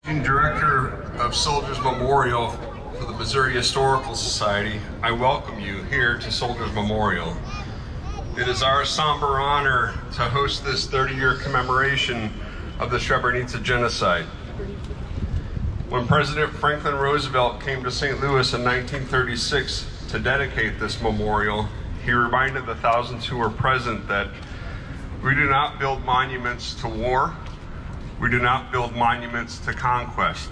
Director of Soldiers Memorial for the Missouri Historical Society, I welcome you here to Soldiers Memorial. It is our somber honor to host this 30-year commemoration of the Srebrenica genocide. When President Franklin Roosevelt came to St. Louis in 1936 to dedicate this memorial, he reminded the thousands who were present that we do not build monuments to war. We do not build monuments to conquest.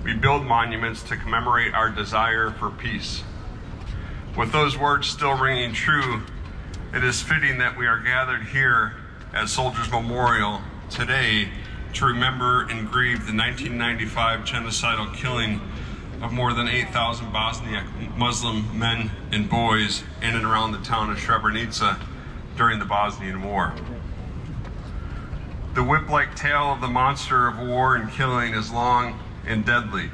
We build monuments to commemorate our desire for peace. With those words still ringing true, it is fitting that we are gathered here at Soldiers Memorial today to remember and grieve the 1995 genocidal killing of more than 8,000 Bosniak Muslim men and boys in and around the town of Srebrenica during the Bosnian War. The whip-like tale of the monster of war and killing is long and deadly.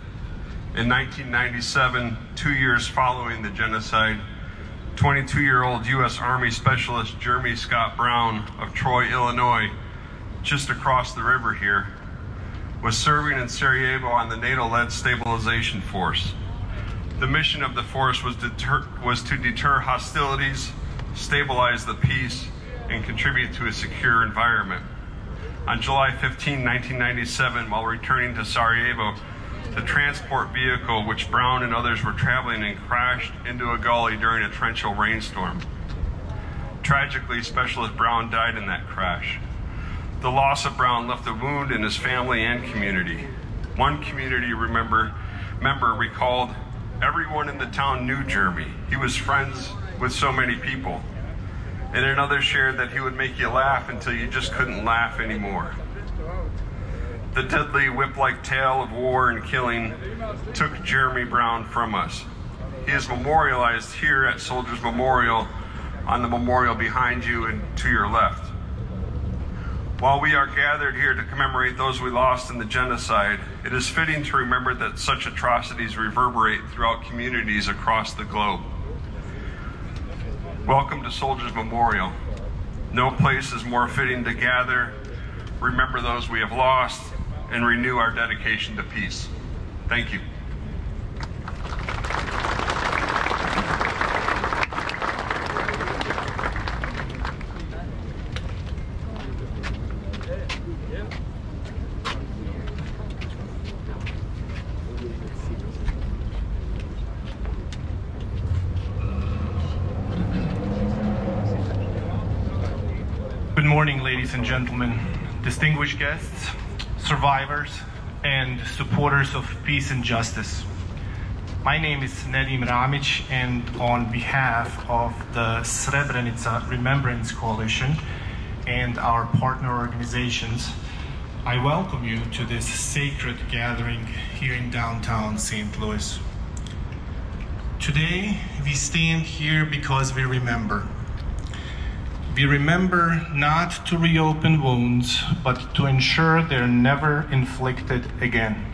In 1997, 2 years following the genocide, 22-year-old U.S. Army Specialist Jeremy Scott Brown of Troy, Illinois, just across the river here, was serving in Sarajevo on the NATO-led stabilization force. The mission of the force was to deter hostilities, stabilize the peace, and contribute to a secure environment. On July 15, 1997, while returning to Sarajevo, the transport vehicle which Brown and others were traveling in crashed into a gully during a torrential rainstorm. Tragically, Specialist Brown died in that crash. The loss of Brown left a wound in his family and community. One community member recalled, "Everyone in the town knew Jeremy. He was friends with so many people." And another shared that he would make you laugh until you just couldn't laugh anymore. The deadly whip-like tale of war and killing took Jeremy Brown from us. He is memorialized here at Soldiers Memorial on the memorial behind you and to your left. While we are gathered here to commemorate those we lost in the genocide, it is fitting to remember that such atrocities reverberate throughout communities across the globe. Welcome to Soldiers Memorial. No place is more fitting to gather, remember those we have lost, and renew our dedication to peace. Thank you. Good morning, ladies and gentlemen, distinguished guests, survivors, and supporters of peace and justice. My name is Nedim Ramić, and on behalf of the Srebrenica Remembrance Coalition and our partner organizations, I welcome you to this sacred gathering here in downtown St. Louis. Today, we stand here because we remember. We remember not to reopen wounds, but to ensure they're never inflicted again.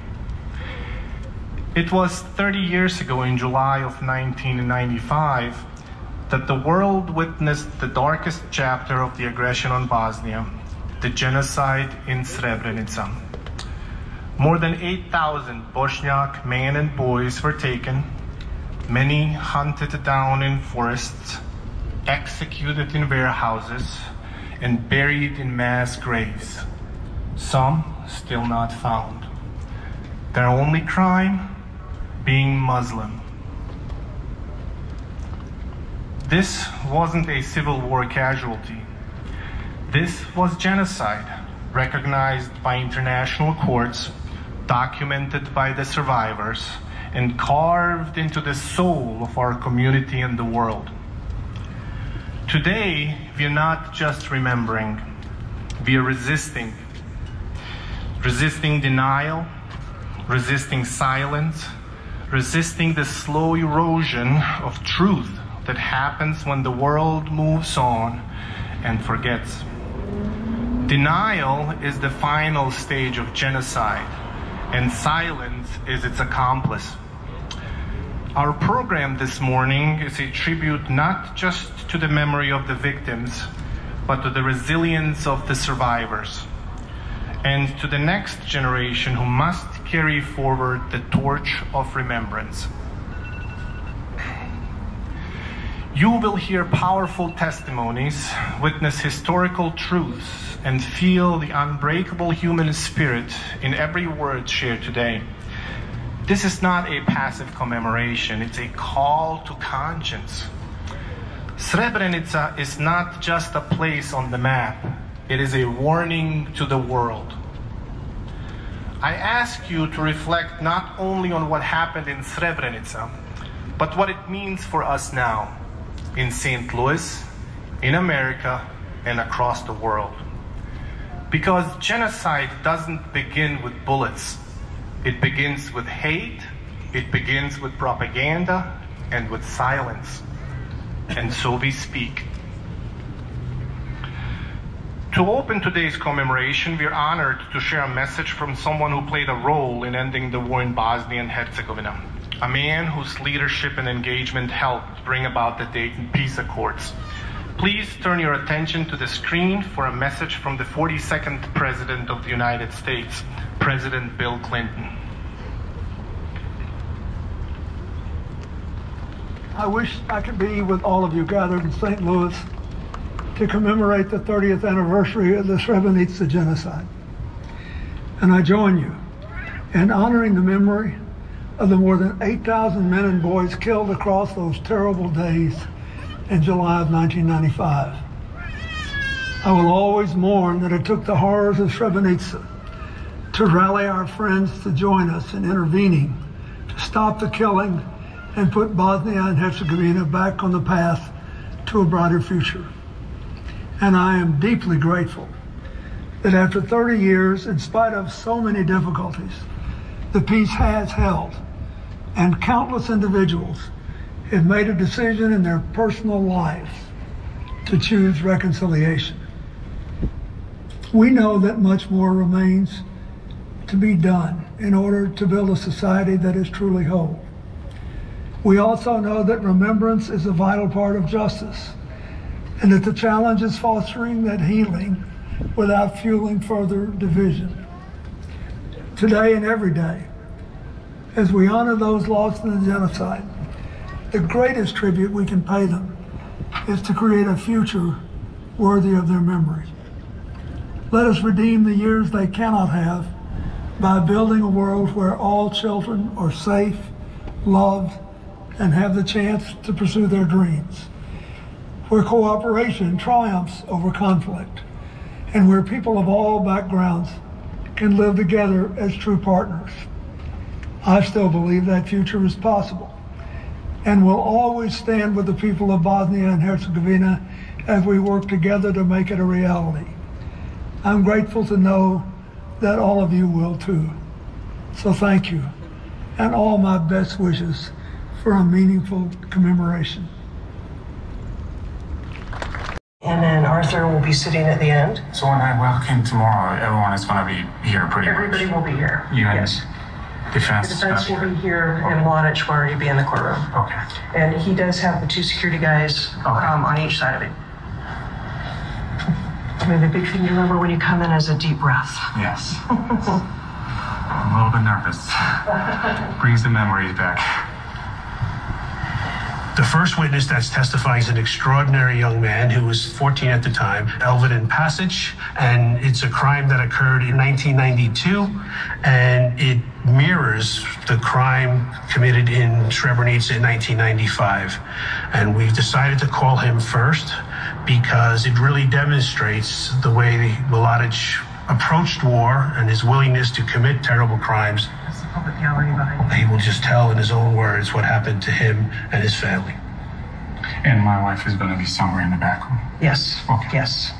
It was 30 years ago in July of 1995 that the world witnessed the darkest chapter of the aggression on Bosnia, the genocide in Srebrenica. More than 8,000 Bosniak men and boys were taken, many hunted down in forests, executed in warehouses, and buried in mass graves, some still not found. Their only crime, being Muslim. This wasn't a Civil War casualty. This was genocide, recognized by international courts, documented by the survivors, and carved into the soul of our community and the world. Today, we are not just remembering, we are resisting. Resisting denial, resisting silence, resisting the slow erosion of truth that happens when the world moves on and forgets. Denial is the final stage of genocide, and silence is its accomplice. Our program this morning is a tribute not just to the memory of the victims, but to the resilience of the survivors. and to the next generation who must carry forward the torch of remembrance. You will hear powerful testimonies, witness historical truths, and feel the unbreakable human spirit in every word shared today. This is not a passive commemoration, it's a call to conscience. Srebrenica is not just a place on the map, it is a warning to the world. I ask you to reflect not only on what happened in Srebrenica, but what it means for us now, in St. Louis, in America, and across the world. Because genocide doesn't begin with bullets. It begins with hate, it begins with propaganda, and with silence. And so we speak. To open today's commemoration, we are honored to share a message from someone who played a role in ending the war in Bosnia and Herzegovina. A man whose leadership and engagement helped bring about the Dayton Peace Accords. Please turn your attention to the screen for a message from the 42nd President of the United States, President Bill Clinton. I wish I could be with all of you gathered in St. Louis to commemorate the 30th anniversary of the Srebrenica genocide. And I join you in honoring the memory of the more than 8,000 men and boys killed across those terrible days in July of 1995. I will always mourn that it took the horrors of Srebrenica to rally our friends to join us in intervening to stop the killing and put Bosnia and Herzegovina back on the path to a brighter future. And I am deeply grateful that after 30 years, in spite of so many difficulties, the peace has held, and countless individuals have made a decision in their personal lives to choose reconciliation. We know that much more remains to be done in order to build a society that is truly whole. We also know that remembrance is a vital part of justice, and that the challenge is fostering that healing without fueling further division. Today and every day, as we honor those lost in the genocide, the greatest tribute we can pay them is to create a future worthy of their memory. Let us redeem the years they cannot have by building a world where all children are safe, loved, and have the chance to pursue their dreams, where cooperation triumphs over conflict, and where people of all backgrounds can live together as true partners. I still believe that future is possible, and will always stand with the people of Bosnia and Herzegovina as we work together to make it a reality. I'm grateful to know that all of you will too. So thank you, and all my best wishes for a meaningful commemoration. And then Arthur will be sitting at the end. So when I walk in tomorrow, everyone is going to be here pretty Everybody much? will be here. Yes. Defense? The defense will be here, and Mladic will already be in the courtroom. Okay. And he does have the 2 security guys on each side of it. I mean, the big thing to remember when you come in is a deep breath. Yes. I'm a little bit nervous. Brings the memories back. The first witness that's testifying is an extraordinary young man who was 14 at the time, Elvin Passage, and it's a crime that occurred in 1992, and it mirrors the crime committed in Srebrenica in 1995. And we've decided to call him first because it really demonstrates the way Mladic approached war and his willingness to commit terrible crimes. That's the public gallery behind He will just tell in his own words what happened to him and his family. And my wife is going to be somewhere in the back room? Yes. Okay. Yes.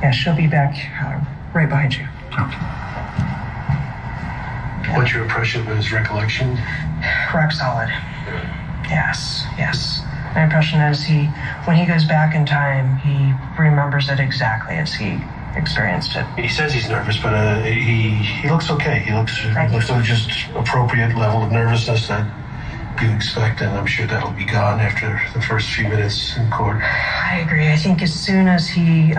Yeah, she'll be back right behind you. Okay. What's your impression of his recollection? Rock solid. Yes, yes. My impression is when he goes back in time, he remembers it exactly as he experienced it. He says he's nervous, but he looks okay. He looks like just appropriate level of nervousness that you expect, and I'm sure that'll be gone after the first few minutes in court. I agree. I think as soon as he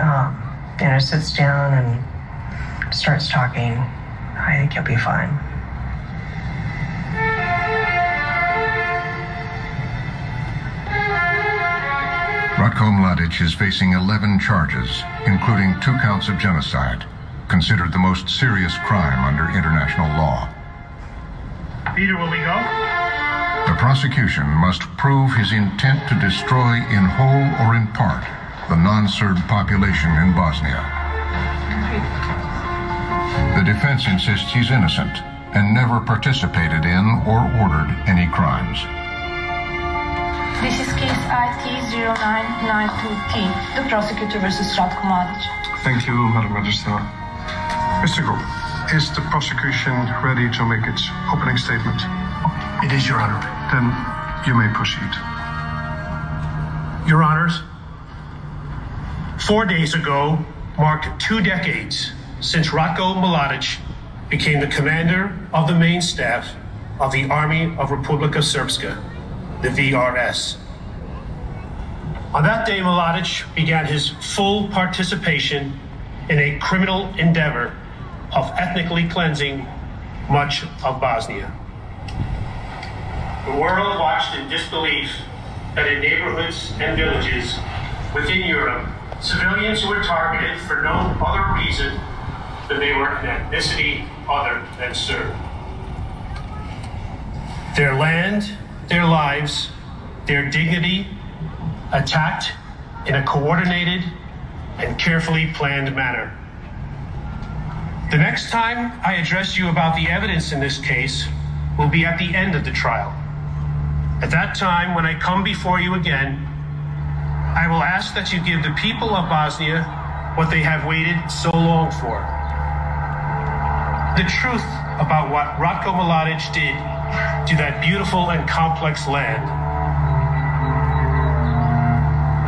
sits down and starts talking, I think you'll be fine. Ratko Mladic is facing 11 charges, including 2 counts of genocide, considered the most serious crime under international law. Peter, will we go? The prosecution must prove his intent to destroy in whole or in part the non-Serb population in Bosnia. The defense insists he's innocent and never participated in or ordered any crimes. This is case IT-0992T, the prosecutor versus Ratko Mladic. Thank you, Madam Magistrate. Mr. Group, is the prosecution ready to make its opening statement? It is, Your Honor. Then you may proceed. Your Honors, 4 days ago marked 2 decades since Ratko Mladic became the commander of the main staff of the Army of Republika Srpska, the VRS. On that day, Mladic began his full participation in a criminal endeavor of ethnically cleansing much of Bosnia. The world watched in disbelief that in neighborhoods and villages within Europe, civilians were targeted for no other reason than they were an ethnicity other than Serb. Their land, their lives, their dignity attacked in a coordinated and carefully planned manner. The next time I address you about the evidence in this case will be at the end of the trial. At that time, when I come before you again, I will ask that you give the people of Bosnia what they have waited so long for. The truth about what Ratko Mladic did to that beautiful and complex land.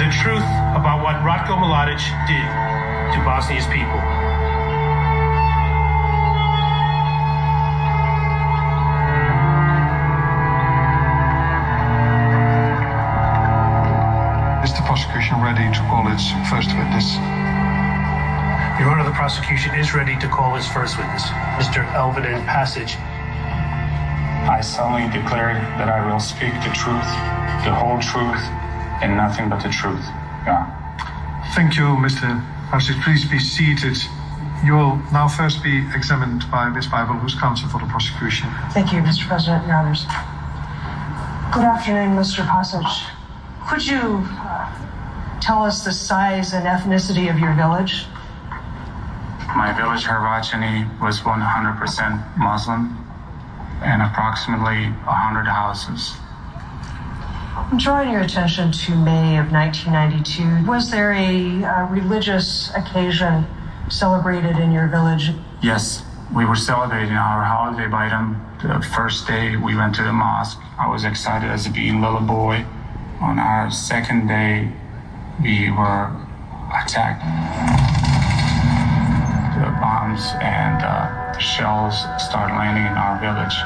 The truth about what Ratko Mladic did to Bosnia's people. Is the prosecution ready to call its first witness? Your Honor, the prosecution is ready to call its first witness, Mr. Elvin Passage. I solemnly declare that I will speak the truth, the whole truth, and nothing but the truth. Yeah. Thank you, Mr. Passage. Please be seated. You will now first be examined by Ms. Bible, who's counsel for the prosecution. Thank you, Mr. President, Your Honors. Good afternoon, Mr. Passage. Could you tell us the size and ethnicity of your village? My village, Hrvatini, was 100% Muslim and approximately 100 houses. I'm drawing your attention to May of 1992. Was there a religious occasion celebrated in your village? Yes, we were celebrating our holiday Bairam. The first day we went to the mosque. I was excited as being a little boy. On our second day, we were attacked. The bombs and the shells started landing in our village.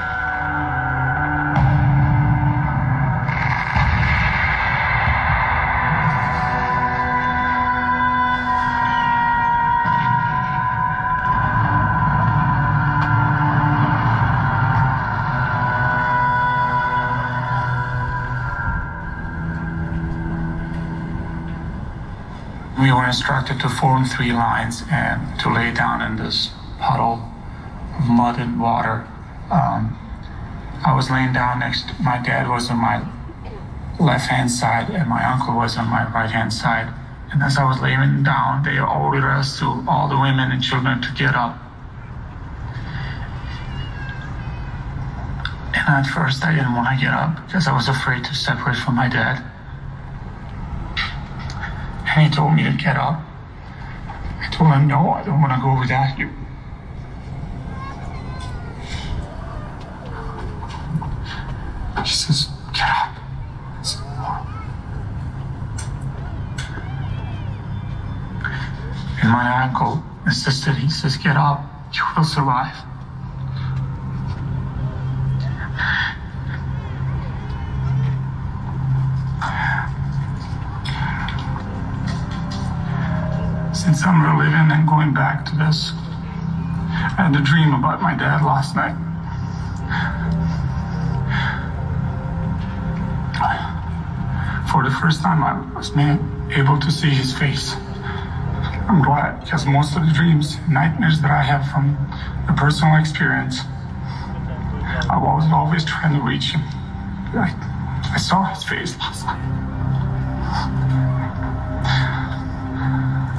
We were instructed to form 3 lines and to lay down in this puddle of mud and water. I was laying down next, my dad was on my left-hand side and my uncle was on my right-hand side. And as I was laying down, they ordered us to, all the women and children, to get up. And at first I didn't want to get up because I was afraid to separate from my dad. And he told me to get up. I told him, no, I don't want to go without you. He says, get up. I said, no. And my uncle insisted, he says, get up, you will survive. Since I'm reliving and going back to this, I had a dream about my dad last night. For the first time, I was able to see his face. I'm glad, because most of the dreams, nightmares that I have from a personal experience, I was always trying to reach him. I saw his face last night.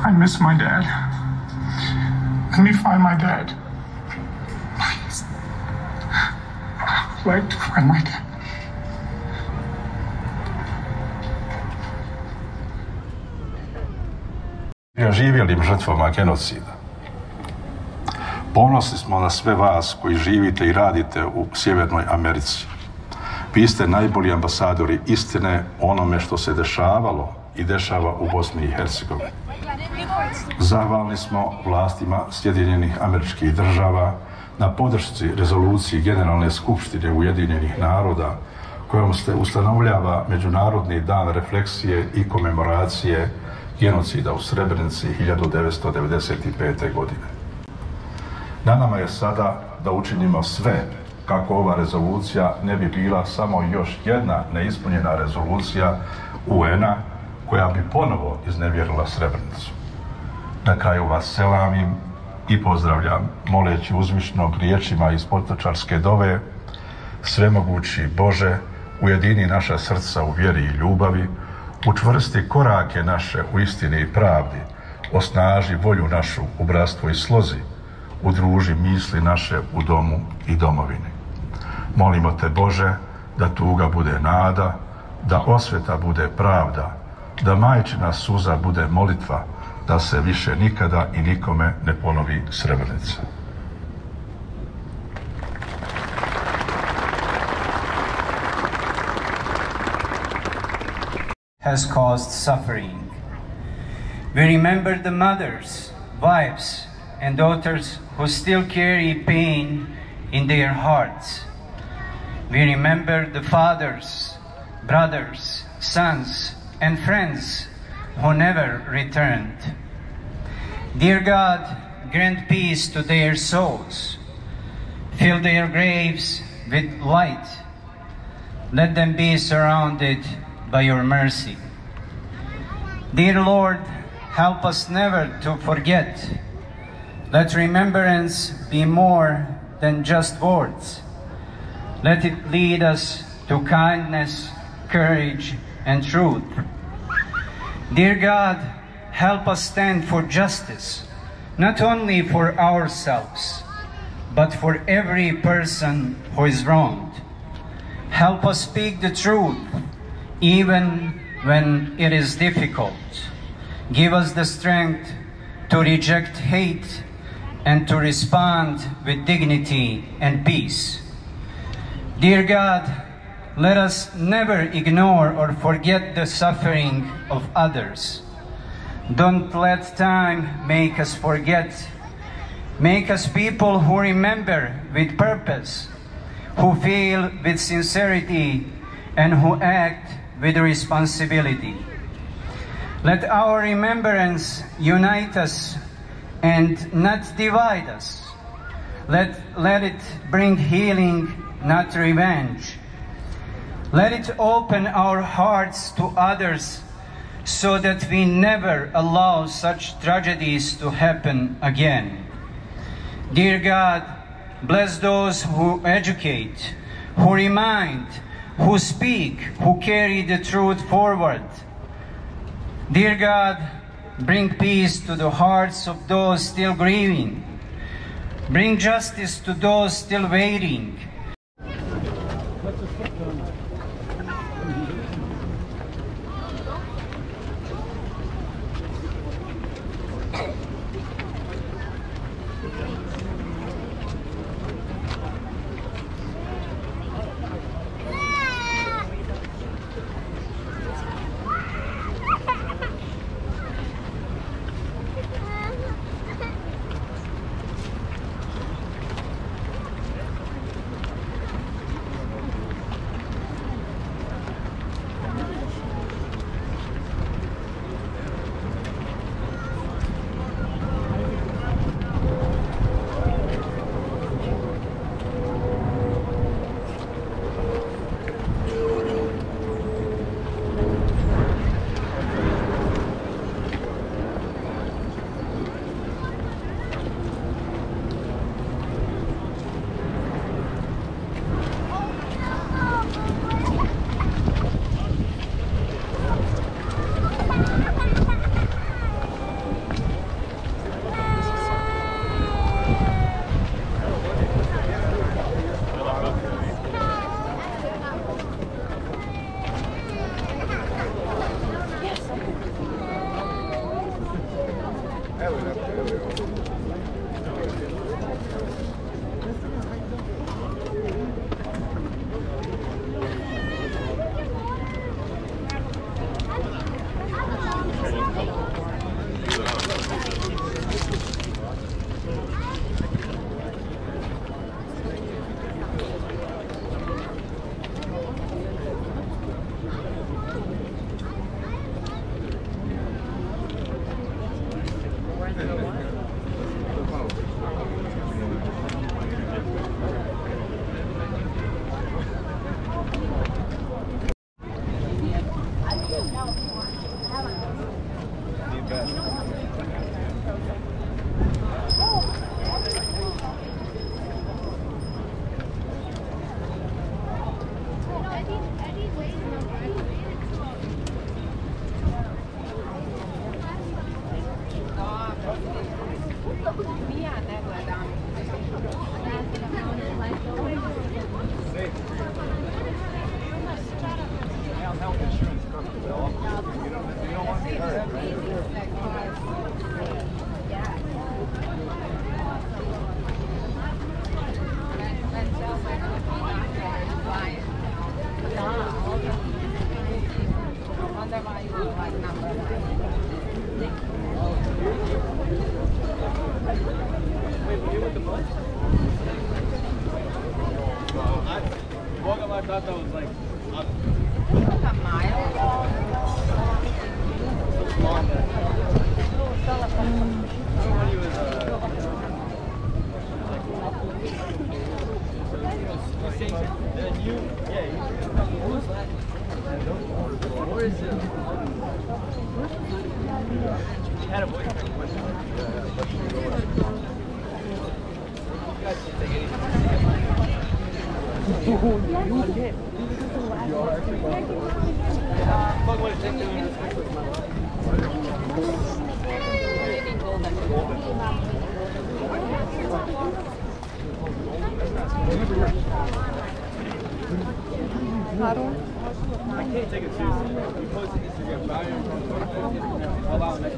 I miss my dad. Let me find my dad. Please. I'd like to find my dad. Živjelim žrtvama genocida. Ponosni smo na sve vas koji živite i radite u Sjevernoj Americi. Vi ste najbolji ambasadori istine o onome što se dešavalo i dešava u Bosni i Hercegovini. Zahvalni smo vlastima Sjedinjenih Američkih Država na podršci rezoluciji Generalne skupštine Ujedinjenih naroda kojom se ustanovljava Međunarodni dan refleksije i komemoracije genocida u Srebrenici 1995. godine. Na nama je sada da učinimo sve kako ova rezolucija ne bi bila samo još jedna neispunjena rezolucija UN-a koja bi ponovo iznevjerila Srebrenicu. Na kraju vas selamim i pozdravljam, moleći uzvišnog riječima iz potočarske dove: Svemogući Bože, ujedini naša srca u vjeri i ljubavi, učvrsti korake naše u istini i pravdi, osnaži volju našu u bratstvu i slozi, udruži misli naše u domu i domovini. Molimo te, Bože, da tuga bude nada, da osveta bude pravda, da majčina suza bude molitva, da se više nikada i nikome ne ponovi Srebrenica. Has caused suffering. We remember the mothers, wives, and daughters who still carry pain in their hearts. We remember the fathers, brothers, sons, and friends who never returned. Dear God, grant peace to their souls. Fill their graves with light. Let them be surrounded by your mercy. Dear Lord, help us never to forget. Let remembrance be more than just words. Let it lead us to kindness, courage, and truth. Dear God, help us stand for justice, not only for ourselves, but for every person who is wronged. Help us speak the truth, even when it is difficult. Give us the strength to reject hate and to respond with dignity and peace. Dear God, let us never ignore or forget the suffering of others. Don't let time make us forget. Make us people who remember with purpose, who feel with sincerity, and who act with responsibility. Let our remembrance unite us and not divide us. Let it bring healing, not revenge. Let it open our hearts to others so that we never allow such tragedies to happen again. Dear God, bless those who educate, who remind, who speak, who carry the truth forward. Dear God, bring peace to the hearts of those still grieving. Bring justice to those still waiting. Health insurance coverage, Bill. You don't want to be hurt, right? I thought that was like I can't take it seriously. You post it Instagram, allow next